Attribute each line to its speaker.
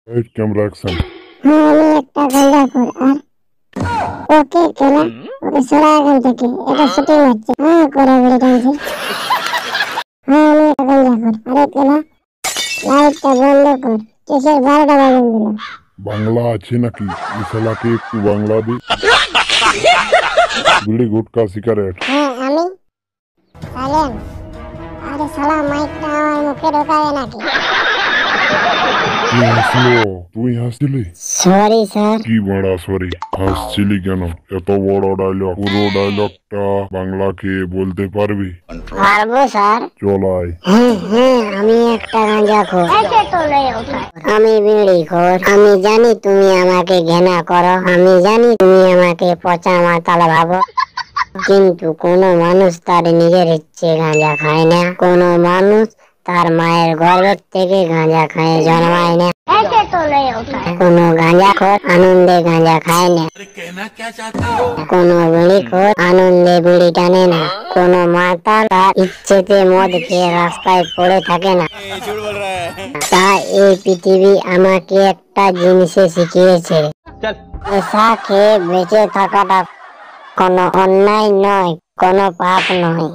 Speaker 1: এই camera action.
Speaker 2: হ্যাঁ আমি একটা গাঁজাখোর আর ওকে কেনা ওকে সরা এখান থেকে এটা শুটিং হচ্ছে হ্যাঁ করে বেড়ে টানছে হ্যাঁ আমি একটা গাঁজাখোর আরে কেনা লাইটটা বন্ধ কর কিসের 12টা বাজন দিল
Speaker 1: বাংলা আছে নাকি এই শালাকে একটু বাংলা দি। বিড়ি গুটকা সিগারেট।
Speaker 2: হ্যাঁ আমি সালেম আরে শালা মাইকটা আমার মুখে ঢোকাবে নাকি
Speaker 1: কি হাসলো? তুই হাসছিলি?
Speaker 2: সরি স্যার
Speaker 1: কি বড়া সরি হাসছিলি কেন? এত বড় ডায়লগ, পুরো ডায়লগটা বাংলাকে বলতে পারবি?
Speaker 2: পারবো স্যার
Speaker 1: চল আয়।
Speaker 2: হ্যাঁ হ্যাঁ আমি একটা গাঁজাখোর আমি বিড়িখোর আমি জানি তুমি আমাকে ঘৃণা করো আমি জানি তুমি আমাকে পচা মাতাল ভাবো কিন্তু কোনো মানুষ তার নিজের ইচ্ছে গাঁজা খায় না কোনো মানুষ তার মায়ের গর্ভের থেকে গাঁজা খায় জন্মায় না কোনো গাঁজাখোর আনন্দে গাঁজা খায় না কোনো বিড়িখোর আনন্দে বিড়ি টানে না কোনো মাতাল তার ইচ্ছেতে মদ খেয়ে রাস্তায় পড়ে থাকে না তাই এই পৃথিবী আমাকে একটা জিনিসে শিখিয়েছে নেশা খেয়ে বেঁচে থাকাটা কোনো অন্যায় নয় কোনো পাপ নয়